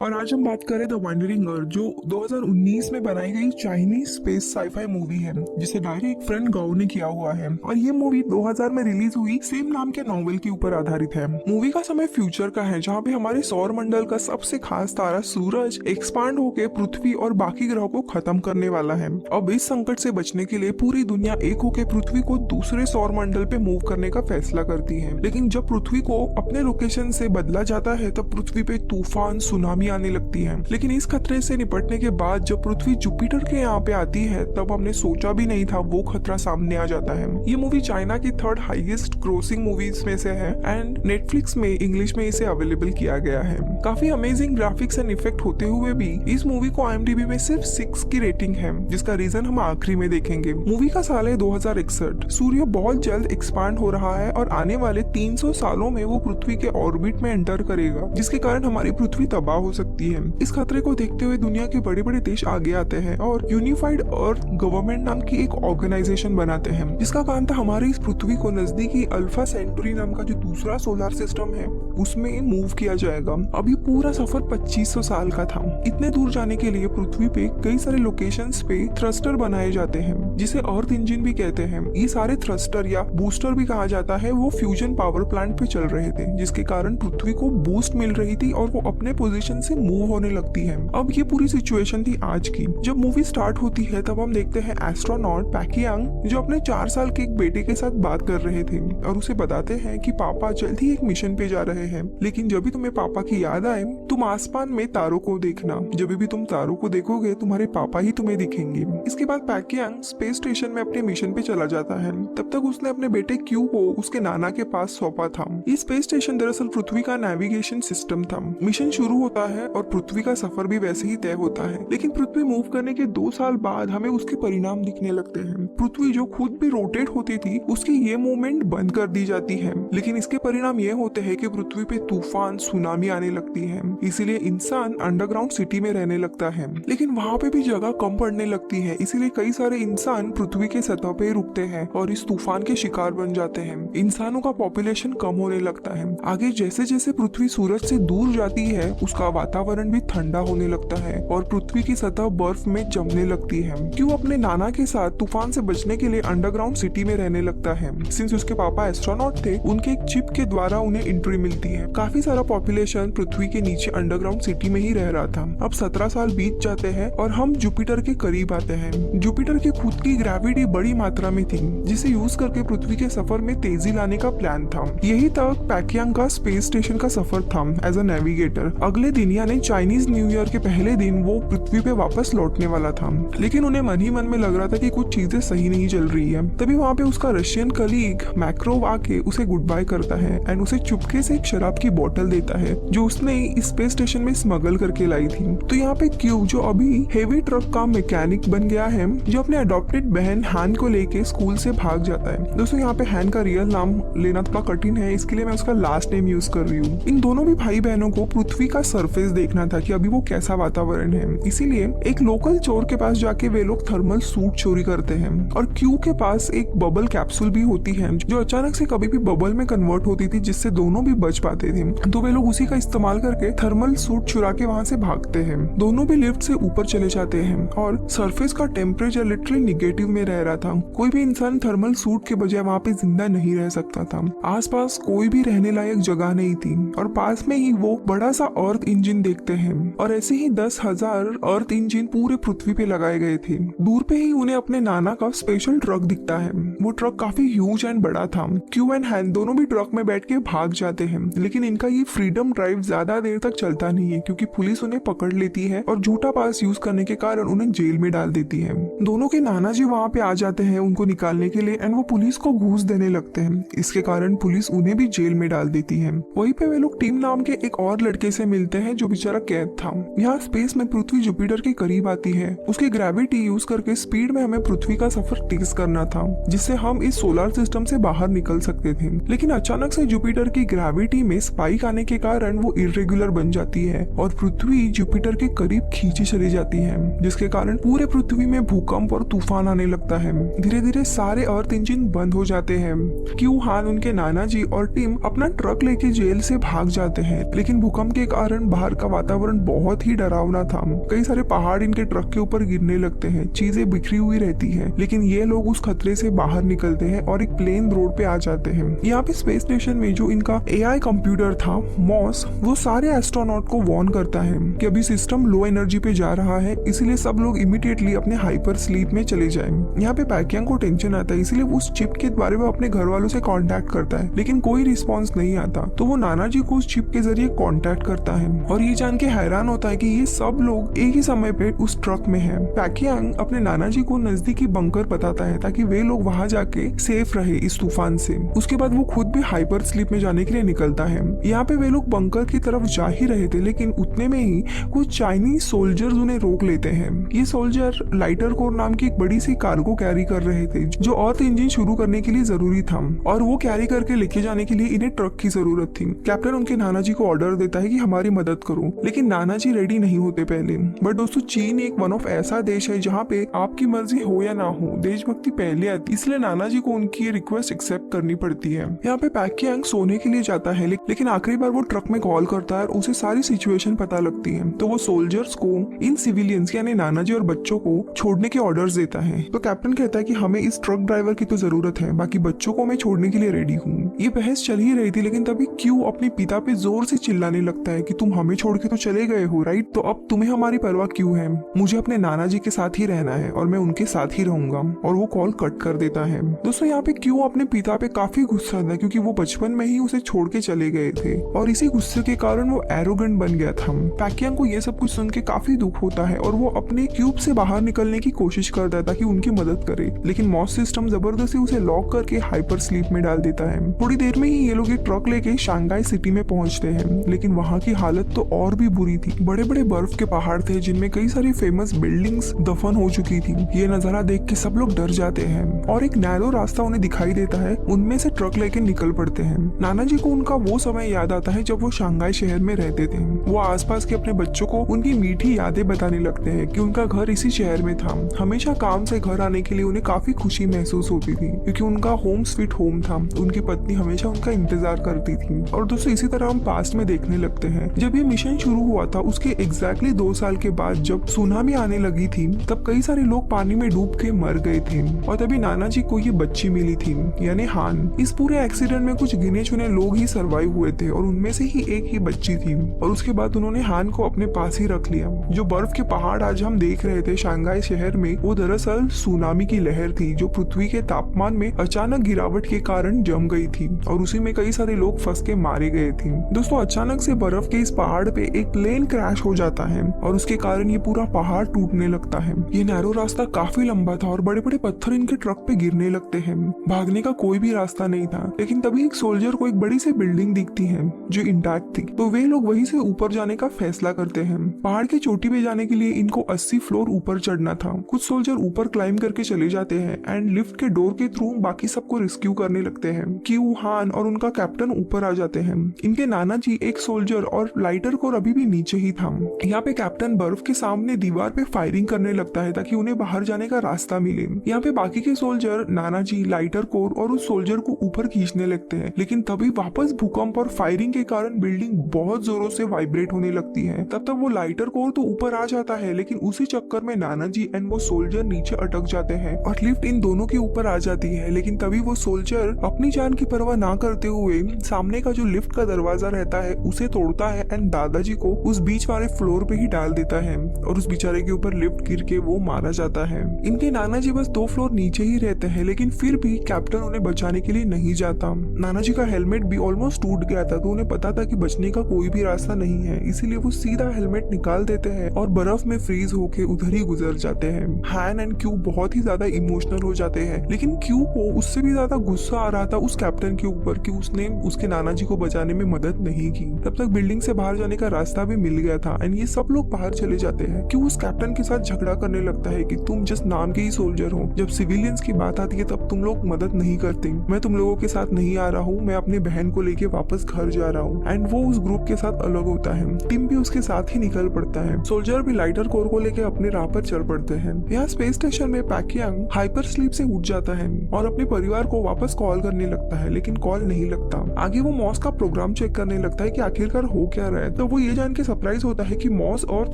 और आज हम बात करें द वंडरिंग अर्थ जो 2019 में बनाई गई चाइनीज स्पेस साईफाई मूवी है जिसे डायरेक्ट फ्रेंड गाओ ने किया हुआ है। और ये मूवी 2000 में रिलीज हुई सेम नाम के नॉवेल के ऊपर आधारित है। मूवी का समय फ्यूचर का है जहाँ पे हमारे सौर मंडल का सबसे खास तारा सूरज एक्सपांड होकर पृथ्वी और बाकी ग्रहों को खत्म करने वाला है। अब इस संकट से बचने के लिए पूरी दुनिया एक होकर पृथ्वी को दूसरे सौर मंडल पे मूव करने का फैसला करती है। लेकिन जब पृथ्वी को अपने लोकेशन से बदला जाता है तब पृथ्वी पे तूफान सुनामी आने लगती है। लेकिन इस खतरे से निपटने के बाद जब पृथ्वी जुपिटर के यहाँ पे आती है तब हमने सोचा भी नहीं था वो खतरा सामने आ जाता है। ये मूवी चाइना की थर्ड हाईएस्ट ग्रोसिंग मूवीज में से है एंड नेटफ्लिक्स में इंग्लिश में इसे अवेलेबल किया गया है। काफी अमेजिंग ग्राफिक्स एंड इफेक्ट होते हुए भी इस मूवी को IMDb में सिर्फ 6 की रेटिंग है, जिसका रीजन हम आखिरी में देखेंगे। मूवी का साल है 2061। सूर्य बहुत जल्द एक्सपांड हो रहा है और आने वाले 300 सालों में वो पृथ्वी के ऑर्बिट में एंटर करेगा, जिसके कारण हमारी पृथ्वी तबाह हो सकती है। इस खतरे को देखते हुए दुनिया के बड़े बड़े देश आगे आते हैं और यूनिफाइड अर्थ गवर्नमेंट नाम की एक ऑर्गेनाइजेशन बनाते हैं, जिसका काम था हमारी इस पृथ्वी को नजदीकी अल्फा सेंटुरी नाम का जो दूसरा सोलर सिस्टम है उसमें मूव किया जाएगा। अब ये पूरा सफर 2500 साल का था। इतने दूर जाने के लिए पृथ्वी पे कई सारे लोकेशंस पे थ्रस्टर बनाए जाते हैं जिसे अर्थ इंजन भी कहते हैं। ये सारे थ्रस्टर या बूस्टर भी कहा जाता है वो फ्यूजन पावर प्लांट पे चल रहे थे, जिसके कारण पृथ्वी को बूस्ट मिल रही थी और वो अपने पोजीशन से मूव होने लगती है। अब ये पूरी सिचुएशन थी आज की। जब मूवी स्टार्ट होती है तब हम देखते हैं एस्ट्रोनॉट पैकियांग जो अपने 4 साल के एक बेटे के साथ बात कर रहे थे और उसे बताते हैं कि पापा जल्द ही एक मिशन पे जा रहे हैं, लेकिन जब भी तुम्हें पापा की याद आए तुम आसमान में तारों को देखना। जब भी तुम तारों को देखोगे तुम्हारे पापा ही तुम्हें दिखेंगे। इसके बाद पैकियांग स्पेस स्टेशन में अपने मिशन पे चला जाता है। तब तक उसने अपने बेटे क्यू को उसके नाना के पास सौंपा था। ये स्पेस स्टेशन दरअसल पृथ्वी का नेविगेशन सिस्टम था। मिशन शुरू होता है और पृथ्वी का सफर भी वैसे ही तय होता है, लेकिन पृथ्वी मूव करने के 2 साल बाद हमें उसके परिणाम दिखने लगते हैं। पृथ्वी जो खुद भी रोटेट होती थी उसकी ये मूवमेंट बंद कर दी जाती है, लेकिन इसके परिणाम ये होते हैं कि पृथ्वी पे तूफान सुनामी आने लगती है। इसीलिए इंसान अंडरग्राउंड सिटी में रहने लगता है, लेकिन वहाँ पे भी जगह कम पड़ने लगती है। इसीलिए कई सारे इंसान पृथ्वी के सतह पे रुकते हैं और इस तूफान के शिकार बन जाते हैं। इंसानों का पॉपुलेशन कम होने लगता है। आगे जैसे जैसे पृथ्वी सूरज से दूर जाती है उसका वातावरण भी ठंडा होने लगता है और पृथ्वी की सतह बर्फ में जमने लगती है। क्यों अपने नाना के साथ तूफान से बचने के लिए अंडरग्राउंड सिटी में रहने लगता है। सिंस उसके पापा एस्ट्रोनॉट थे उनके एक चिप के द्वारा उन्हें एंट्री मिलती है। काफी सारा पॉपुलेशन पृथ्वी के नीचे अंडरग्राउंड सिटी में ही रह रहा था। अब 17 साल बीत जाते हैं और हम जुपिटर के करीब आते हैं। जुपिटर की खुद की ग्रेविटी बड़ी मात्रा में थी जिसे यूज करके पृथ्वी के सफर में तेजी लाने का प्लान था। यही तक पैकियांग का स्पेस स्टेशन का सफर था एज अ नेविगेटर। अगले दिन यानी चाइनीज न्यू ईयर के पहले दिन वो पृथ्वी पे वापस लौटने वाला था, लेकिन उन्हें मन ही मन में लग रहा था कि कुछ चीजें सही नहीं चल रही है। तभी वहाँ पे उसका रशियन कलीग मैक्रोव आके उसे गुड बाय करता है एंड उसे चुपके से एक शराब की बोतल देता है जो उसने इस स्पेस स्टेशन में स्मगल करके लाई थी। तो यहाँ पे क्यू जो अभी हेवी ट्रक का मैकेनिक बन गया है जो अपने अडॉप्टेड बहन हैन को लेके स्कूल से भाग जाता है। दोस्तों यहाँ पे हैन का रियल नाम लेना थोड़ा कठिन है, इसके लिए मैं उसका लास्ट नेम यूज कर रही हूँ। इन दोनों भी भाई बहनों को पृथ्वी का सरफेस देखना था कि अभी वो कैसा वातावरण है, इसीलिए एक लोकल चोर के पास जाके वे लोग थर्मल सूट चोरी करते हैं। और क्यू के पास एक बबल कैप्सूल भी होती है जो अचानक से कभी भी बबल में कन्वर्ट होती थी जिससे दोनों भी बच पाते थे। तो वे लोग उसी का इस्तेमाल करके थर्मल सूट चुरा के वहाँ से भागते हैं। दोनों भी लिफ्ट से ऊपर चले जाते हैं और सरफेस का टेम्परेचर लिटरली निगेटिव में रह रहा था। कोई भी इंसान थर्मल सूट के बजाय वहाँ पे जिंदा नहीं रह सकता था। आसपास कोई भी रहने लायक जगह नहीं थी और पास में ही वो बड़ा सा अर्थ इंजन देखते हैं और ऐसे ही 10,000 अर्थ इंजन पूरे पृथ्वी पे लगाए गए थे। दूर पे ही उन्हें अपने नाना का स्पेशल ट्रक दिखता है। वो ट्रक काफी ह्यूज एंड बड़ा था। क्यू एंड हैन दोनों भी ट्रक में बैठ के भाग जाते हैं, लेकिन इनका ये फ्रीडम ड्राइव ज्यादा देर तक चलता नहीं है क्योंकि पुलिस उन्हें पकड़ लेती है और झूठा पास यूज करने के कारण उन्हें जेल में डाल देती है। दोनों के नाना जी वहाँ पे आ जाते हैं उनको निकालने के लिए एंड वो पुलिस को घूस देने लगते हैं। इसके कारण पुलिस उन्हें भी जेल में डाल देती है। वहीं पे वे लोग टीम नाम के एक और लड़के से मिलते हैं जो बेचारा कैद था। यहाँ स्पेस में पृथ्वी जुपिटर के करीब आती है। उसकी ग्रेविटी यूज करके स्पीड में हमें पृथ्वी का सफर तेज करना था जिससे हम इस सोलर सिस्टम से बाहर निकल सकते थे। लेकिन अचानक से जुपिटर की ग्रेविटी में स्पाइक आने के कारण वो इरेगुलर बन जाती है और पृथ्वी जुपिटर के करीब खींची चली जाती है, जिसके कारण पूरे पृथ्वी पृथ्वी में भूकंप और तूफान आने लगता है। धीरे धीरे सारे अर्थ इंजन बंद हो जाते हैं। क्यू, हान, उनके नाना जी और टिम अपना ट्रक लेके जेल से भाग जाते हैं, लेकिन भूकंप के कारण बाहर का वातावरण बहुत ही डरावना था। कई सारे पहाड़ इनके ट्रक के ऊपर गिरने लगते हैं, चीजें बिखरी हुई रहती है, लेकिन ये लोग उस खतरे से बाहर निकलते हैं और एक प्लेन रोड पे आ जाते हैं। यहाँ पे स्पेस स्टेशन में जो इनका एआई कंप्यूटर था मॉस, वो सारे एस्ट्रोनॉट को वार्न करता है कि अभी सिस्टम लो एनर्जी पे जा रहा है, इसलिए सब लोग इमीडिएटली अपने हाइपर स्लीप में चले जाएं। यहाँ पे पैकियांग को टेंशन आता है, इसलिए वो उस चिप के बारे में अपने घर वालों से कांटेक्ट करता है, लेकिन कोई रिस्पांस नहीं आता। तो वो नाना जी को उस चिप के जरिए कांटेक्ट करता है और ये जान के हैरान होता है कि ये सब लोग एक ही समय पे उस ट्रक में हैं। पैकियांग अपने नाना जी को नजदीकी बंकर बताता है ताकि वे लोग वहां जाके सेफ रहे इस तूफान से। उसके बाद वो खुद भी हाइपर स्लीप में जाने के लिए निकलता है। यहाँ पे वे लोग बंकर की तरफ जा ही रहे थे, लेकिन उतने में ही कुछ चाइनीज सोल्जर्स उन्हें रोक लेते हैं। ये सोल्जर लाइटर कोर नाम की एक बड़ी सी कार्गो कैरी कर रहे थे जो अर्थ इंजन शुरू करने के लिए जरूरी था, और वो कैरी करके लेके जाने के लिए इन्हें ट्रक की जरूरत थी। कैप्टन उनके नाना जी को ऑर्डर देता है कि हमारी मदद करो, लेकिन नाना जी रेडी नहीं होते पहले। बट दोस्तों, चीन एक वन ऑफ ऐसा देश है जहाँ पे आपकी मर्जी हो या ना हो, देशभक्ति पहले आती, इसलिए नाना जी को उनकी ये रिक्वेस्ट एक्सेप्ट करनी पड़ती है। यहाँ पे पैकियांग सोने के लिए जाता है, लेकिन आखिरी बार वो ट्रक में कॉल करता है और उसे सारी सिचुएशन पता लगती है। तो वो सोल्जर्स को इन सिविलियंस यानी नाना जी और बच्चों को छोड़ने के ऑर्डर्स देता है। तो कैप्टन कहता है कि हमें इस ट्रक ड्राइवर की तो जरूरत है, बाकी बच्चों को मैं छोड़ने के लिए रेडी हूँ। ये बहस चल ही रही थी, लेकिन तभी क्यू अपने पिता पे जोर से चिल्लाने लगता है कि तुम हमें छोड़ के तो चले गए हो, राइट? तो अब तुम्हें हमारी परवाह क्यों है? मुझे अपने नाना जी के साथ ही रहना है और मैं उनके साथ ही रहूंगा। और वो कॉल कट कर देता है। दोस्तों, यहाँ पे क्यू अपने पिता पे काफी गुस्सा था, क्योंकि वो बचपन में ही उसे छोड़ के चले गए थे और इसी गुस्से के कारण वो एरोगेंट बन गया था। पैकियांग को ये सब कुछ सुन के काफी दुख होता है और वो अपने क्यूब से बाहर निकलने की कोशिश करता है ताकि उनकी मदद करे, लेकिन मॉस सिस्टम जबरदस्ती उसे लॉक करके हाइपर स्लीप में डाल देता है। थोड़ी देर में ही ये लोग एक ट्रक लेके शंघाई सिटी में पहुंचते हैं, लेकिन वहाँ की हालत तो और भी बुरी थी। बड़े बड़े बर्फ के पहाड़ थे जिनमें कई सारी फेमस बिल्डिंग्स दफन हो चुकी थी। ये नजारा देख के सब लोग डर जाते हैं और एक नैरो रास्ता उन्हें दिखाई देता है, उनमें से ट्रक लेके निकल पड़ते हैं। नाना जी को उनका वो समय याद आता है जब वो शंघाई शहर में रहते थे। वो आसपास के अपने बच्चों को उनकी मीठी यादें बताने लगते हैं कि उनका घर इसी शहर में था। हमेशा काम से घर आने के लिए उन्हें काफी खुशी महसूस होती थी, क्योंकि उनका होम स्वीट होम था। उनकी पत्नी हमेशा उनका इंतजार करती थी। और दोस्तों, इसी तरह हम पास्ट में देखने लगते हैं। जब ये मिशन शुरू हुआ था उसके एग्जैक्टली 2 साल के बाद जब सुनामी आने लगी थी, तब कई सारे लोग पानी में डूब के मर गए थे और तभी नाना जी को ये बच्ची मिली थी, यानी हान। इस पूरे एक्सीडेंट में कुछ गिने चुने लोग ही सर्वाइव हुए थे और उनमें से ही एक ही बच्ची थी। और उसके बाद उन्होंने हान को अपने पास ही रख लिया। जो बर्फ के पहाड़ आज हम देख रहे थे शंघाई शहर में, वो दरअसल सुनामी की लहर थी जो पृथ्वी के तापमान में अचानक गिरावट के कारण जम गई थी और उसी में कई सारे लोग फंस के मारे गए थे। दोस्तों, अचानक से बर्फ के इस पहाड़ पे एक प्लेन क्रैश हो जाता है और उसके कारण ये पूरा पहाड़ टूटने लगता है। ये नैरो रास्ता काफी लंबा था और बड़े बड़े पत्थर इनके ट्रक पे गिरने लगते हैं। भागने का कोई भी रास्ता नहीं था, लेकिन तभी एक सोल्जर को एक बड़ी सी बिल्डिंग दिखती है जो इंटैक्ट थी। तो वे लोग वहीं से ऊपर जाने का फैसला करते हैं। पहाड़ की चोटी पे जाने के लिए इनको 80 फ्लोर ऊपर चढ़ना था। कुछ सोल्जर ऊपर क्लाइंब करके चले जाते हैं एंड लिफ्ट के डोर के थ्रू बाकी सबको रेस्क्यू करने लगते हैं। क्यू, हान और उनका कैप्टन ऊपर आ जाते हैं। इनके नाना जी, एक सोल्जर और लाइटर कोर अभी भी नीचे ही था। यहाँ पे कैप्टन बर्फ के सामने दीवार पे फायरिंग करने लगता है ताकि उन्हें बाहर जाने का रास्ता मिले। यहाँ पे बाकी के सोल्जर नाना जी, लाइटर कोर और उस सोल्जर को ऊपर खींचने लगते हैं, लेकिन तभी वापस भूकंप और फायरिंग के कारण बिल्डिंग बहुत जोरों से वाइब्रेट होने लगती है। तब तक वो लाइटर कोर तो ऊपर आ जाता है, लेकिन उसी चक्कर में नाना जी एंड वो सोल्जर नीचे अटक जाते हैं और लिफ्ट इन दोनों के ऊपर आ जाती है। लेकिन तभी वो सोल्जर अपनी जान की परवाह ना करते हुए सामने का जो लिफ्ट का दरवाजा रहता है उसे तोड़ता है एंड दादाजी को उस बीच वाले फ्लोर पे ही डाल देता है और उस बेचारे के ऊपर लिफ्ट गिर के वो मारा जाता है। इनके नाना जी बस 2 फ्लोर नीचे ही रहते हैं, लेकिन फिर भी कैप्टन उन्हें बचाने के लिए नहीं जाता। नाना जी का हेलमेट भी ऑलमोस्ट टूट गया था, तो उन्हें पता था कि बचने का कोई भी रास्ता नहीं है, इसीलिए वो सीधा हेलमेट निकाल देते हैं और बर्फ में फ्रीज होके उधर ही गुजर जाते हैं। हान एंड क्यू बहुत ही ज्यादा इमोशनल हो जाते हैं, लेकिन क्यू को उससे भी ज्यादा गुस्सा आ रहा था उस कैप्टन के ऊपर कि उसने उसके नाना जी को बचाने में मदद नहीं की। तब तक बिल्डिंग से बाहर जाने का रास्ता भी मिल गया था एंड ये सब लोग बाहर चले जाते हैं। क्यू उस कैप्टन के साथ झगड़ा करने लगता है कि तुम जस्ट नाम के ही सोल्जर हो, जब सिविलियंस की बात आती है तब तुम लोग मदद नहीं करते। मैं तुम लोगों के साथ नहीं आ रहा हूँ, मैं अपनी बहन को लेके वापस घर जा रहा हूँ। एंड वो उस ग्रुप के साथ अलग होता है। टिम भी उसके साथ ही निकल पड़ता है। सोल्जर भी लाइटर कोर को लेके अपने राह पर चल पड़ते हैं। यहाँ स्पेस स्टेशन में पैकियांग हाइपर स्लीप से उठ जाता है और अपने परिवार को वापस कॉल करने लगता है, लेकिन कॉल नहीं लगता। आगे वो मॉस का प्रोग्राम चेक करने लगता है कि आखिरकार हो क्या रहा है। तो वो ये जान के सरप्राइज होता है कि मॉस अर्थ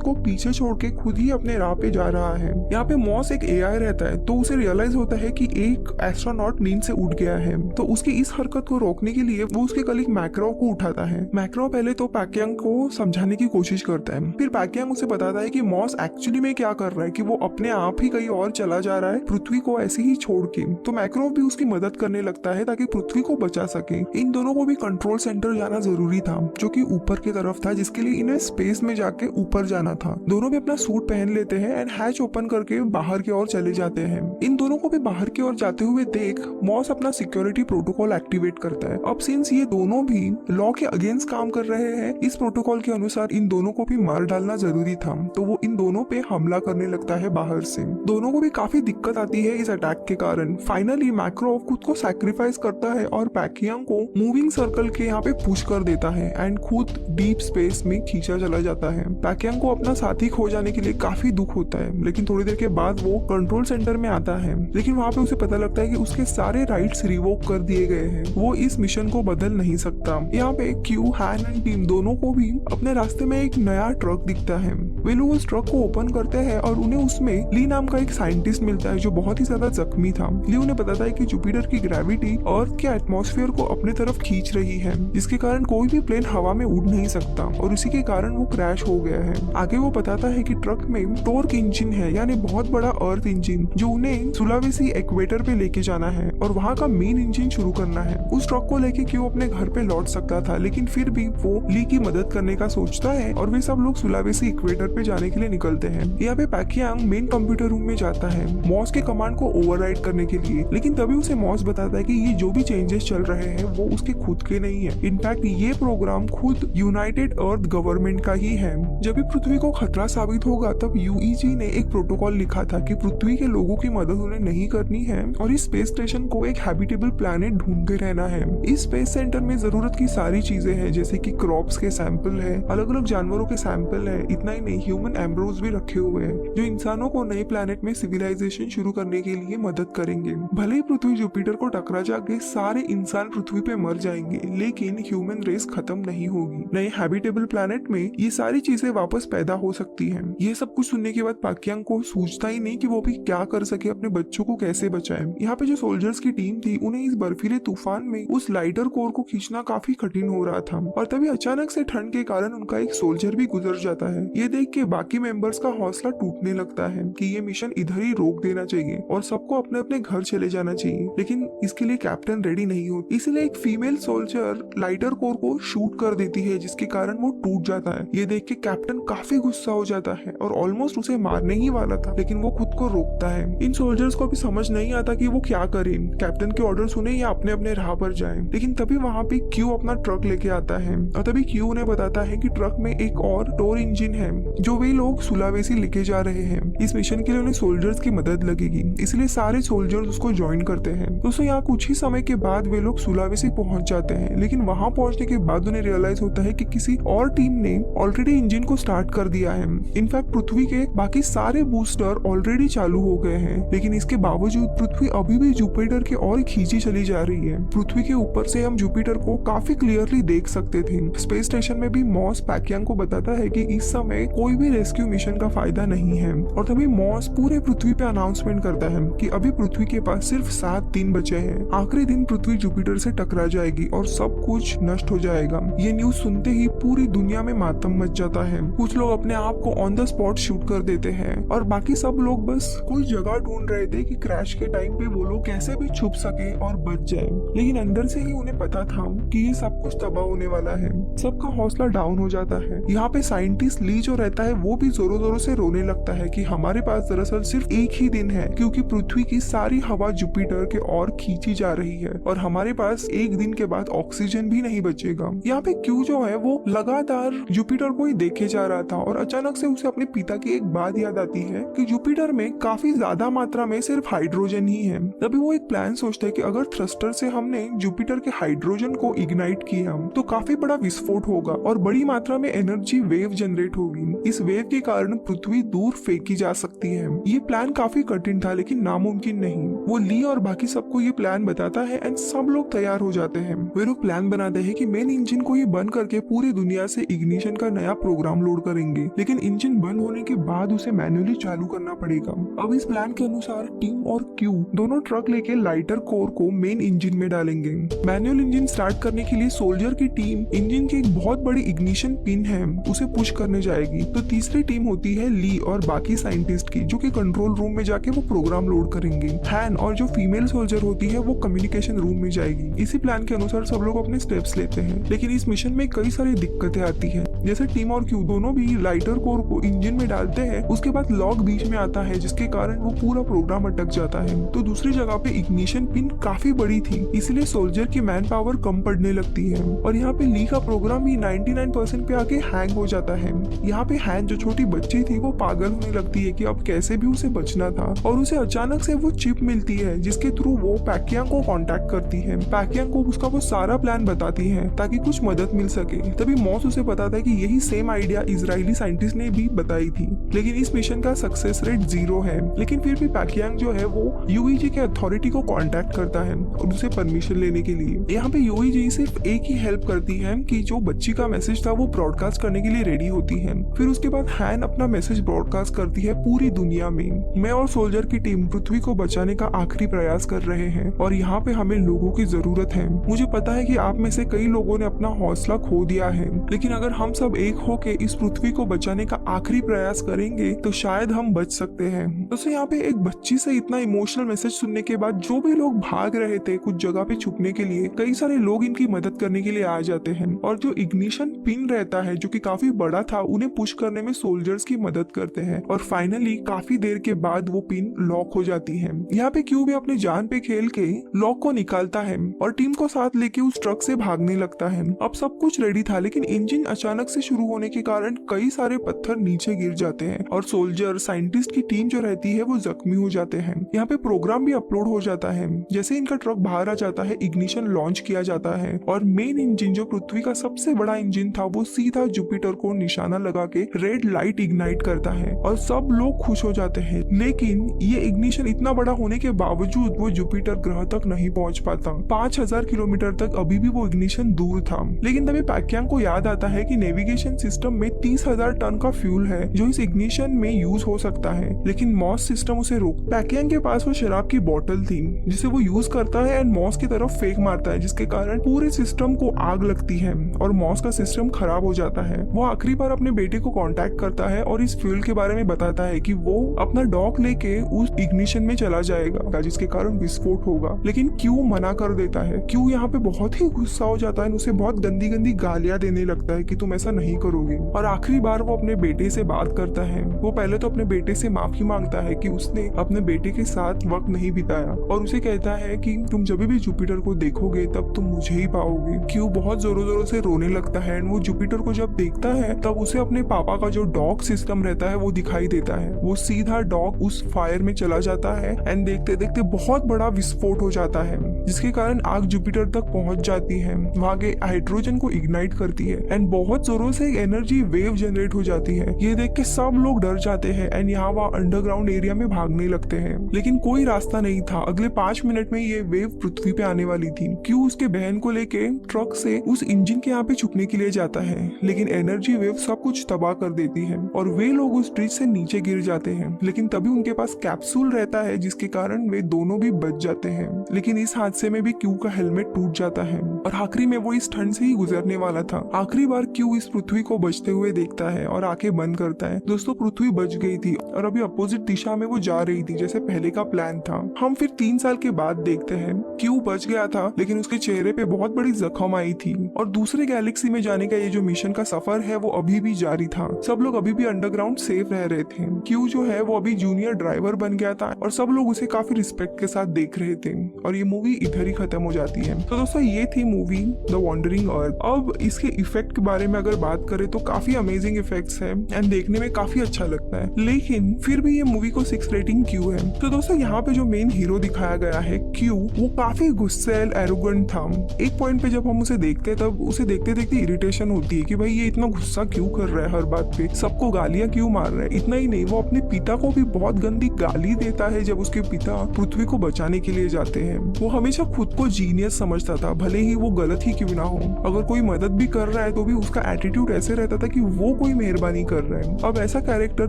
को पीछे छोड़ के खुद ही अपने राह पे जा रहा है। यहाँ पे मॉस एक एआई रहता है, तो उसे रियलाइज होता है कि एक एस्ट्रोनॉट नींद से उठ गया है। तो उसकी इस हरकत को रोकने के लिए वो उसके कलीग मैक्रो को उठाता है। मैक्रो पहले तो पैकियांग को समझाने की कोशिश करता है, फिर पैकियांग उसे बताता है कि मॉस एक्चुअली में क्या कर रहा है, कि वो अपने आप ही कहीं और चला जा रहा है पृथ्वी को ऐसे ही छोड़ के। तो मैक्रो भी उसकी मदद करने लगता है ताकि पृथ्वी को बचा सके। इन दोनों को भी कंट्रोल सेंटर जाना जरूरी था, जो कि ऊपर की तरफ था, जिसके लिए इन्हें स्पेस में जाके ऊपर जाना था। दोनों भी अपना सूट पहन लेते हैं एंड हैच ओपन करके बाहर की ओर चले जाते हैं। इन दोनों को भी बाहर की ओर जाते हुए देख मॉस अपना सिक्योरिटी प्रोटोकॉल एक्टिवेट करता है। अब सिंस ये दोनों भी लॉ के अगेंस्ट काम कर रहे हैं, इस प्रोटोकॉल के अनुसार इन दोनों को भी मार डालना जरूरी था। तो वो इन दोनों पे हमला करने लगता है बाहर से। दोनों को भी काफी दिक्कत आती है इस अटैक के कारण। फाइनली मैक्रो खुद को सैक्रिफाइस करता है और पैकियांग को मूविंग सर्कल के यहाँ पे पुश कर देता है एंड खुद डीप स्पेस में खींचा चला जाता है। पैकियांग को अपना साथी खो जाने के लिए काफी दुख होता है, लेकिन थोड़ी देर के बाद वो कंट्रोल सेंटर में आता है। लेकिन वहाँ पे उसे पता लगता है कि उसके सारे राइट्स रिवोक कर दिए गए हैं, वो इस मिशन को बदल नहीं सकता। यहाँ पे क्यू, हैन एंड टीम दोनों को भी अपने रास्ते में एक नया ट्रक दिखता है। वे लोग उस ट्रक को ओपन करते हैं और उन्हें उसमें ली नाम का एक साइंटिस्ट मिलता है जो बहुत ही ज्यादा जख्मी था। ली उन्हें बताता है कि जुपिटर की ग्रेविटी अर्थ के एटमॉस्फेयर को अपने तरफ खींच रही है, जिसके कारण कोई भी प्लेन हवा में उड़ नहीं सकता और उसी के कारण वो क्रैश हो गया है। आगे वो बताता है कि ट्रक में टॉर्क इंजन है, यानी बहुत बड़ा अर्थ इंजन, जो उन्हें सुलावेसी इक्वेटर पे लेके जाना है और वहाँ का मेन इंजन शुरू करना है। उस ट्रक को लेके क्यों अपने घर पे लौट सकता था, लेकिन फिर भी वो ली की मदद करने का सोचता है और वे सब लोग सुलावेसी इक्वेटर पे जाने के लिए निकलते हैं। यहाँ पे पैकियांग मेन कंप्यूटर रूम में जाता है मॉस के कमांड को ओवरराइड करने के लिए, लेकिन तभी उसे मॉस बताता है कि ये जो भी चेंजेस चल रहे हैं वो उसके खुद के नहीं है। इनफैक्ट ये प्रोग्राम खुद यूनाइटेड अर्थ गवर्नमेंट का ही है। जब भी पृथ्वी को खतरा साबित होगा तब यूईजी ने एक प्रोटोकॉल लिखा था कि पृथ्वी के लोगों की मदद उन्हें नहीं करनी है और इस स्पेस स्टेशन को एक हैबिटेबल प्लैनेट ढूंढते रहना है। इस स्पेस सेंटर में जरूरत की सारी चीजें हैं, जैसे कि क्रॉप्स के सैंपल है, अलग अलग जानवरों के सैंपल है। इतना ही नहीं, ह्यूमन एम्ब्रोज भी रखे हुए हैं जो इंसानों को नए प्लैनेट में सिविलाइजेशन शुरू करने के लिए मदद करेंगे। भले ही पृथ्वी जुपिटर को टकरा जाके सारे इंसान पृथ्वी पे मर जाएंगे, लेकिन ह्यूमन रेस खत्म नहीं होगी। नए हैबिटेबल प्लैनेट में ये सारी चीजें वापस पैदा हो सकती हैं। ये सब कुछ सुनने के बाद पैकियांग को सूझता ही नहीं कि वो भी क्या कर सके, अपने बच्चों को कैसे बचाए। यहाँ पे जो सोल्जर्स की टीम थी उन्हें इस बर्फीले तूफान में उस लाइटर कोर को खींचना काफी कठिन हो रहा था और तभी अचानक से ठंड के कारण उनका एक सोल्जर भी गुजर जाता है। ये देख के बाकी मेंबर्स का हौसला टूटने लगता है कि ये मिशन इधर ही रोक देना चाहिए और सबको अपने अपने घर चले जाना चाहिए, लेकिन इसके लिए कैप्टन रेडी नहीं होती। इसलिए एक फीमेल सोल्जर लाइटर कोर को शूट कर देती है, जिसके कारण वो टूट जाता है। ये देख के कैप्टन काफी गुस्सा हो जाता है और ऑलमोस्ट उसे मारने ही वाला था, लेकिन वो खुद को रोकता है। इन सोल्जर्स को भी समझ नहीं आता कि वो क्या करें, कैप्टन के ऑर्डर सुने या अपने अपने राह पर जाएं। लेकिन तभी वहाँ पे क्यू अपना ट्रक लेके आता है और तभी क्यू उन्हें बताता है कि ट्रक में एक और टोर इंजन है जो वे लोग सुलावेसी लेके जा रहे हैं। इस मिशन के लिए उन्हें सोल्जर्स की मदद लगेगी, इसलिए सारे सोल्जर्स उसको ज्वाइन करते हैं। दोस्तों यहाँ कुछ ही समय के बाद वे लोग सुलावेसी पहुंच जाते हैं, लेकिन वहां पहुंचने के बाद उन्हें रियलाइज होता है कि किसी और टीम ने ऑलरेडी इंजन को स्टार्ट कर दिया है। इनफैक्ट पृथ्वी के बाकी सारे बूस्टर ऑलरेडी चालू हो गए हैं, लेकिन इसके बावजूद पृथ्वी अभी भी जुपिटर की ओर खींची चली जा रही है। पृथ्वी के ऊपर से हम जुपिटर को काफी क्लियरली देख सकते थे। स्पेस स्टेशन में भी मॉस पैकियांग को बताता है कि इस समय कोई भी रेस्क्यू मिशन का फायदा नहीं है और तभी मॉस पूरे पृथ्वी पे अनाउंसमेंट करता है कि अभी पृथ्वी के पास सिर्फ 7 दिन बचे हैं। आखिरी दिन पृथ्वी जुपिटर से टकरा जाएगी और सब कुछ नष्ट हो जाएगा। ये न्यूज सुनते ही पूरी दुनिया में मातम मच जाता है। कुछ लोग अपने आप को ऑन द स्पॉट शूट कर देते हैं और बाकी सब लोग बस कोई जगह ढूंढ रहे थे कि क्रैश के टाइम पे वो लोग कैसे भी छुप सके और बच जाए, लेकिन अंदर से ही उन्हें पता था कि ये सब कुछ तबाह होने वाला है। सबका हौसला डाउन हो जाता है। यहाँ पे साइंटिस्ट ली जो रहता है वो भी जोरों जोरों से रोने लगता है कि हमारे पास दरअसल सिर्फ एक ही दिन है, क्योंकि पृथ्वी की सारी हवा जुपिटर के ओर खींची जा रही है और हमारे पास एक दिन के बाद ऑक्सीजन भी नहीं बचेगा। यहाँ पे क्यू जो है वो लगातार जुपिटर को ही देखे जा रहा था और अचानक से उसे अपने पिता की एक बात याद आती है कि जुपिटर में काफी ज्यादा मात्रा में सिर्फ हाइड्रोजन ही है। तभी वो एक प्लान सोचता है कि अगर थ्रस्टर से हमने जुपिटर के हाइड्रोजन को इग्नाइट किया तो काफी बड़ा विस्फोट होगा और बड़ी मात्रा में एनर्जी वेव जनरेट होगी। इस वेव के कारण पृथ्वी दूर फेंक की जा सकती है। ये प्लान काफी कठिन था लेकिन नामुमकिन नहीं। वो ली और बाकी सबको ये प्लान बताता है एंड सब लोग तैयार हो जाते हैं। वे लोग प्लान बनाते हैं कि मेन इंजन को ही बंद करके पूरी दुनिया से इग्निशन का नया प्रोग्राम लोड करेंगे, लेकिन इंजन बंद होने के बाद उसे मैन्युअली चालू करना पड़ेगा। अब इस प्लान के अनुसार टीम और क्यू दोनों ट्रक लेके लाइटर कोर को मेन इंजन में डालेंगे। मैनुअल इंजन स्टार्ट करने के लिए सोल्जर की टीम इंजन की एक बहुत बड़ी इग्निशन पिन है उसे पुश करने जाएगी। तो तीसरी टीम होती है ली और बाकी साइंटिस्ट की, जो कि कंट्रोल रूम में जाके वो प्रोग्राम लोड करेंगे। हैन और जो फीमेल सोल्जर होती है वो कम्युनिकेशन रूम में जाएगी। इसी प्लान के अनुसार सब लोग अपने स्टेप्स लेते हैं, लेकिन इस मिशन में कई सारी दिक्कतें आती है। जैसे टीम और क्यू दोनों भी लाइटर कोर को इंजन में डालते हैं, उसके बाद लॉक बीच में आता है जिसके कारण वो पूरा प्रोग्राम अटक जाता है। तो दूसरी जगह पे इग्निशन पिन काफी बड़ी थी, इसलिए सोल्जर की मैन पावर कम पड़ने लगती है और यहाँ पे ली का प्रोग्राम भी 99% पे आके हैंग हो जाता है। यहाँ पे हैन जो छोटी बच्ची थी वो पागल होने लगती है कि अब कैसे भी उसे बचना था, और उसे अचानक से वो चिप मिलती है जिसके थ्रू वो पैकियांग को कांटेक्ट करती है। पैकियांग को उसका वो सारा प्लान बताती है ताकि कुछ मदद मिल सके। तभी मॉस उसे बताता है कि यही सेम आइडिया इजरायली साइंटिस्ट ने भी बताई थी, लेकिन इस मिशन का सक्सेस रेट 0 है। लेकिन फिर भी पैकियांग जो है वो यूईजी के अथॉरिटी को कांटेक्ट करता है और उसे परमिशन लेने के लिए। यहाँ पे यूईजी सिर्फ एक ही हेल्प करती है कि जो बच्ची का मैसेज था वो ब्रॉडकास्ट करने के लिए रेडी होती है। फिर उसके बाद हैन अपना मैसेज ब्रॉडकास्ट करती है पूरी दुनिया में। मैं और सोल्जर की टीम पृथ्वी को बचाने का आखिरी प्रयास कर रहे हैं और यहाँ पे हमें लोगों की जरूरत है। मुझे पता है कि आप में से कई लोगों ने अपना हौसला खो दिया है, लेकिन अगर हम सब एक होके इस पृथ्वी को बचाने का आखिरी प्रयास करेंगे तो शायद हम बच सकते हैं। तो यहाँ पे एक बच्ची से इतना इमोशनल मैसेज सुनने के बाद जो भी लोग भाग रहे थे कुछ जगह पे छुपने के लिए, कई सारे लोग इनकी मदद करने के लिए आ जाते हैं और जो इग्निशन पिन रहता है जो कि काफी बड़ा था उन्हें पुश करने में सोल्जर्स की मदद करते हैं और फाइनली काफी देर के बाद वो पिन लॉक हो जाती है। यहाँ पे क्यू भी अपने जान पे खेल के लॉक को निकालता है और टीम को साथ लेके उस ट्रक से भागने लगता है। अब सब कुछ रेडी था लेकिन इंजन अचानक से शुरू होने के कारण कई सारे पत्थर नीचे गिर जाते हैं और सोल्जर साइंटिस्ट की टीम जो रहती है वो जख्मी हो जाते हैं। यहाँ पे प्रोग्राम भी अपलोड हो जाता है। जैसे इनका ट्रक बाहर आ जाता है इग्निशन लॉन्च किया जाता है और मेन इंजन जो पृथ्वी का सबसे बड़ा इंजन था वो सीधा जुपिटर को निशाना लगा के रेड लाइट इग्नाइट करता है और सब लोग खुश हो जाते हैं। लेकिन ये इग्निशन इतना बड़ा होने के बावजूद वो जुपिटर ग्रह तक नहीं पहुंच पाता। 5000 किलोमीटर तक अभी भी वो इग्निशन दूर था। लेकिन तभी पैकियांग को याद आता है कि नेविगेशन सिस्टम में 30,000 टन का फ्यूल है जो इस इग्निशन में यूज हो सकता है, लेकिन मॉस सिस्टम उसे रोक। पैकियांग के पास वो शराब की बोतल थी जिसे वो यूज करता है एंड मॉस की तरफ फेंक मारता है जिसके कारण पूरे सिस्टम को आग लगती है और मॉस का सिस्टम खराब हो जाता है। वो आखिरी बार अपने बेटे को कांटेक्ट करता है और इस फ्यूल के बारे में बताता है कि वो अपना डॉग लेके उस इग्निशन में चला जाएगा जिसके कारण विस्फोट होगा, लेकिन क्यू मना कर देता है। क्यू यहाँ पे बहुत ही गुस्सा हो जाता है, उसे बहुत गंदी गंदी गालियां देने लगता है कि तुम ऐसा नहीं करोगे। और आखिरी बार वो अपने बेटे से बात करता है। वो पहले तो अपने बेटे से माफी मांगता है कि उसने अपने बेटे के साथ वक्त नहीं बिताया और उसे कहता है कि तुम जब भी जुपिटर को देखोगे तब तुम मुझे ही पाओगे। क्यू बहुत जोरों जोरों से रोने लगता है। वो जुपिटर को जब देखता है तब उसे अपने पापा का जो डॉग सिस्टम रहता है वो दिखाई देता है। वो सीधा डॉग उस फायर में चला जाता है एंड देखते देखते बहुत बड़ा विस्फोट हो जाता है जिसके कारण आग जुपिटर तक पहुंच जाती है। वहां के हाइड्रोजन को इग्नाइट करती है एंड बहुत जोरों से एनर्जी वेव जनरेट हो जाती है। ये देख के सब लोग डर जाते हैं एंड यहाँ वहाँ अंडरग्राउंड एरिया में भागने लगते हैं, लेकिन कोई रास्ता नहीं था। अगले 5 मिनट में ये वेव पृथ्वी पे आने वाली थी। क्यू उसके बहन को लेके ट्रक से उस इंजन के यहाँ पे छुपने के लिए जाता है, लेकिन एनर्जी वेव सब कुछ तबाह कर देती है और वे लोग उस ब्रिज से नीचे गिर जाते हैं। लेकिन तभी उनके पास कैप्सूल रहता है जिसके कारण वे दोनों भी बच जाते हैं। लेकिन इस हादसे में भी क्यू का हेलमेट टूट जाता है और आखिरी में वो इस ठंड से ही गुजरने वाला था। आखिरी बार क्यू इस पृथ्वी को बचते हुए देखता है और आंखें बंद करता है। दोस्तों पृथ्वी बच गई थी और अभी अपोजिट दिशा में वो जा रही थी जैसे पहले का प्लान था। हम फिर 3 साल के बाद देखते हैं क्यू बच गया था लेकिन उसके चेहरे पे बहुत बड़ी जख्म आई थी और दूसरे गैलेक्सी में जाने का ये जो मिशन का सफर है वो अभी भी जारी था। सब लोग अभी भी अंडरग्राउंड सेफ रह रहे थे। क्यू जो है वो अभी जूनियर ड्राइवर बन गया था और सब लोग उसे काफी रिस्पेक्ट के साथ देख रहे थे और ये मूवी इधर ही खत्म हो जाती है। तो दोस्तों ये थी मूवी द वॉन्डरिंग अर्थ। अब इसके इफेक्ट के बारे में अगर बात करें तो काफी अमेजिंग इफेक्ट्स है एंड देखने में काफी अच्छा लगता है, लेकिन फिर भी ये मूवी को 6 रेटिंग क्यों है। तो दोस्तों यहाँ पे जो मेन हीरो दिखाया गया है क्यू, वो काफी गुस्सैल एरोगेंट था। एक पॉइंट पे जब हम उसे देखते हैं तब उसे देखते देखते इरिटेशन होती है कि भाई ये इतना गुस्सा क्यों कर रहा है, हर बात पे सबको गालियां क्यों मार रहा है, इतना इतना ही नहीं, वो अपने पिता को भी बहुत गंदी गाली देता है जब उसके पिता पृथ्वी को बचाने के लिए जाते हैं। वो हमेशा खुद को जीनियस समझता था, भले ही वो गलत ही क्यों ना हो। अगर कोई मदद भी कर रहा है तो भी उसका एटीट्यूड ऐसे रहता था कि वो कोई मेहरबानी कर रहा है। अब ऐसा कैरेक्टर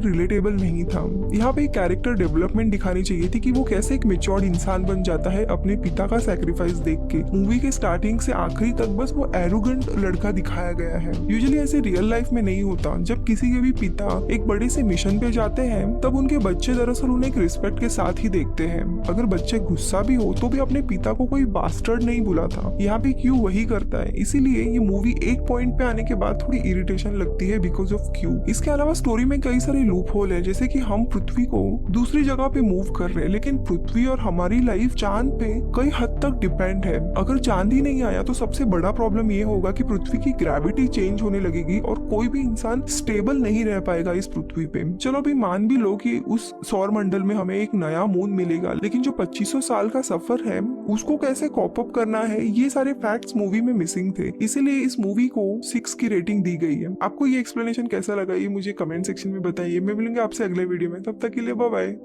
रिलेटेबल नहीं था। यहाँ पे कैरेक्टर डेवलपमेंट दिखानी चाहिए थी कि वो कैसे एक मेच्योर्ड इंसान बन जाता है अपने पिता का सैक्रिफाइस देख के। मूवी के स्टार्टिंग से आखिरी तक बस वो एरोगेंट लड़का दिखाया गया है। यूजुअली ऐसे रियल लाइफ में नहीं होता। जब किसी के भी पिता एक बड़े से मिशन पे जाते हैं तब उनके बच्चे दरअसल उन्हें एक रिस्पेक्ट के साथ ही देखते हैं। अगर बच्चे गुस्सा भी हो तो भी अपने पिता को कोई बास्टर्ड नहीं बुलाता। यहाँ पे क्यू वही करता है। इसीलिए ये मूवी एक पॉइंट पे आने के बाद थोड़ी इरिटेशन लगती है बिकॉज ऑफ क्यू। इसके अलावा स्टोरी में कई सारे लूप होल है, जैसे कि हम पृथ्वी को दूसरी जगह पे मूव कर रहे हैं, लेकिन पृथ्वी और हमारी लाइफ चांद पे कई हद तक डिपेंड है। अगर चांद ही नहीं आया तो सबसे बड़ा प्रॉब्लम ये होगा कि पृथ्वी की ग्रेविटी चेंज होने लगेगी और कोई भी इंसान स्टेबल नहीं रह पाएगा इस पृथ्वी पे। चलो अभी मान भी लो कि उस सौर मंडल में हमें एक नया मून मिलेगा, लेकिन जो 2500 साल का सफर है उसको कैसे कॉप अप करना है, ये सारे फैक्ट्स मूवी में मिसिंग थे। इसीलिए इस मूवी को 6 की रेटिंग दी गई है। आपको ये एक्सप्लेनेशन कैसा लगा ये मुझे कमेंट सेक्शन में बताइए। मैं मिलूंगा आपसे अगले वीडियो में, तब तक के लिए बाय बाय।